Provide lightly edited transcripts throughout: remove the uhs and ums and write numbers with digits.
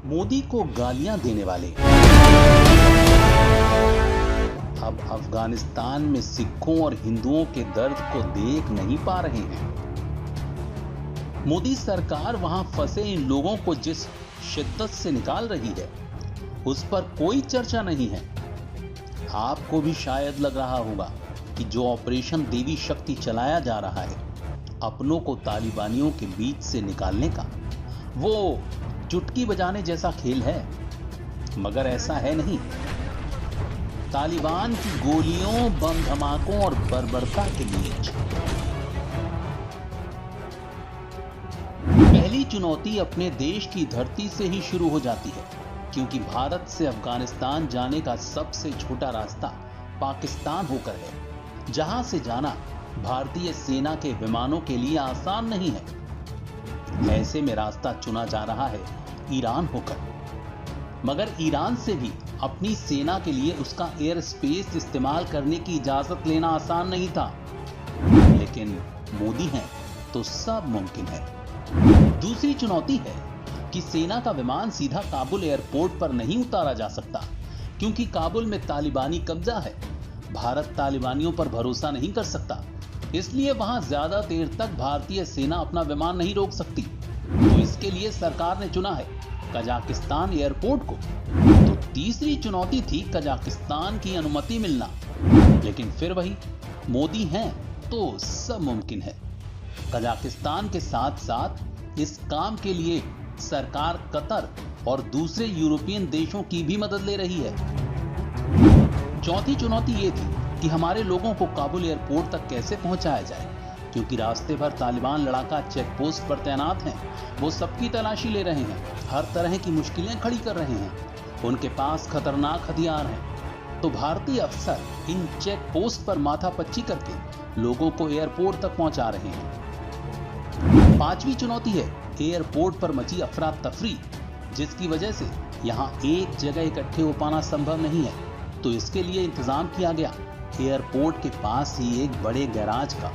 मोदी को गालियां देने वाले अब अफगानिस्तान में सिखों और हिंदुओं के दर्द को देख नहीं पा रहे हैं। मोदी सरकार वहां फंसे इन लोगों को जिस शिद्दत से निकाल रही है उस पर कोई चर्चा नहीं है। आपको भी शायद लग रहा होगा कि जो ऑपरेशन देवी शक्ति चलाया जा रहा है अपनों को तालिबानियों के बीच से निकालने का, वो चुटकी बजाने जैसा खेल है, मगर ऐसा है नहीं। तालिबान की गोलियों, बम धमाकों और बर्बरता के बीच पहली चुनौती अपने देश की धरती से ही शुरू हो जाती है, क्योंकि भारत से अफगानिस्तान जाने का सबसे छोटा रास्ता पाकिस्तान होकर है, जहां से जाना भारतीय सेना के विमानों के लिए आसान नहीं है। ऐसे में रास्ता चुना जा रहा है ईरान होकर, मगर ईरान से भी अपनी सेना के लिए उसका एयर स्पेस इस्तेमाल करने की इजाजत लेना आसान नहीं था। लेकिन मोदी हैं तो सब मुमकिन है। दूसरी चुनौती है कि सेना का विमान सीधा काबुल एयरपोर्ट पर नहीं उतारा जा सकता, क्योंकि काबुल में तालिबानी कब्जा है। भारत तालिबानियों पर भरोसा नहीं कर सकता, इसलिए वहां ज्यादा देर तक भारतीय सेना अपना विमान नहीं रोक सकती। तो इसके लिए सरकार ने चुना है कजाकिस्तान एयरपोर्ट को। तो तीसरी चुनौती थी कजाकिस्तान की अनुमति मिलना, लेकिन फिर वही, मोदी हैं तो सब मुमकिन है। कजाकिस्तान के साथ साथ इस काम के लिए सरकार कतर और दूसरे यूरोपियन देशों की भी मदद ले रही है। चौथी चुनौती ये थी कि हमारे लोगों को काबुल एयरपोर्ट तक कैसे पहुंचाया जाए, क्योंकि रास्ते भर तालिबान लड़ाका चेक पोस्ट पर तैनात हैं। वो सबकी तलाशी ले रहे हैं, हर तरह की मुश्किलें खड़ी कर रहे हैं, उनके पास खतरनाक हथियार हैं। तो भारतीय अफसर इन चेक पोस्ट पर माथापच्ची करके लोगों को एयरपोर्ट तक पहुंचा रहे हैं। पांचवी चुनौती है एयरपोर्ट पर मची अफरा तफरी, जिसकी वजह से यहाँ एक जगह इकट्ठे हो पाना संभव नहीं है। तो इसके लिए इंतजाम किया गया एयरपोर्ट के पास ही एक बड़े गैराज का।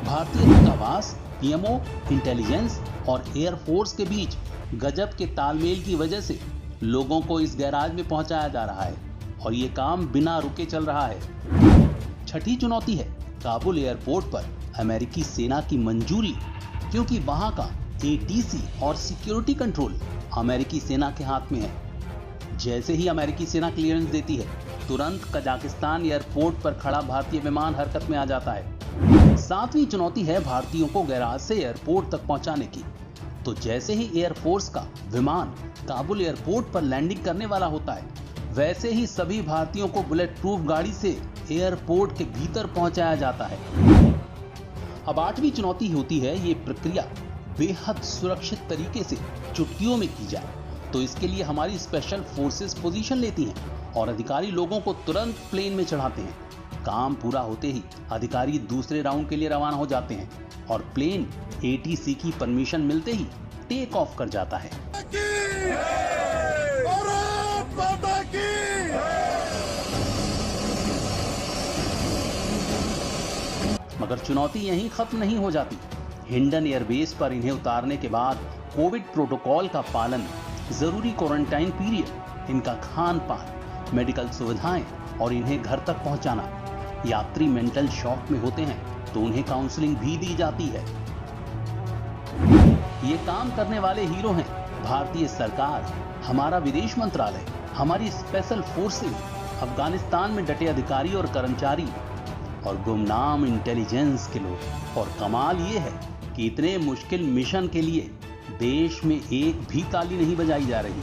भारतीय दूतावास, पीएमओ, इंटेलिजेंस और एयरफोर्स के बीच गजब के तालमेल की वजह से लोगों को इस गैराज में पहुंचाया जा रहा है और ये काम बिना रुके चल रहा है। छठी चुनौती है काबुल एयरपोर्ट पर अमेरिकी सेना की मंजूरी, क्योंकि वहां का एटीसी और सिक्योरिटी कंट्रोल अमेरिकी सेना के हाथ में है। जैसे ही अमेरिकी सेना क्लियरेंस देती है, तुरंत कजाकिस्तान एयरपोर्ट पर खड़ा भारतीय विमान हरकत में आ जाता है। सातवीं चुनौती है भारतीयों को गैराज से एयरपोर्ट तक पहुंचाने की। तो जैसे ही एयरफोर्स का विमान काबुल एयरपोर्ट पर लैंडिंग करने वाला होता है, वैसे ही सभी भारतीयों को बुलेट प्रूफ गाड़ी से एयरपोर्ट के भीतर पहुंचाया जाता है। अब आठवीं चुनौती होती है ये प्रक्रिया बेहद सुरक्षित तरीके से चुटकियों में की जाए। तो इसके लिए हमारी स्पेशल फोर्सेस पोजीशन लेती हैं और अधिकारी लोगों को तुरंत प्लेन में चढ़ाते हैं। काम पूरा होते ही अधिकारी दूसरे राउंड के लिए रवाना हो जाते हैं और प्लेन एटीसी की परमिशन मिलते ही टेक ऑफ कर जाता है। मगर चुनौती यहीं खत्म नहीं हो जाती। हिंडन एयरबेस पर इन्हें उतारने के बाद कोविड प्रोटोकॉल का पालन, जरूरी क्वारंटाइन पीरियड, इनका खान पान, मेडिकल सुविधाएं और इन्हें घर तक पहुंचाना। यात्री मेंटल शॉक में होते हैं तो उन्हें काउंसलिंग भी दी जाती है। ये काम करने वाले हीरो हैं भारतीय सरकार, हमारा विदेश मंत्रालय, हमारी स्पेशल फोर्सेस, अफगानिस्तान में डटे अधिकारी और कर्मचारी और गुमनाम इंटेलिजेंस के लोग। और कमाल ये है कि इतने मुश्किल मिशन के लिए देश में एक भी ताली नहीं बजाई जा रही।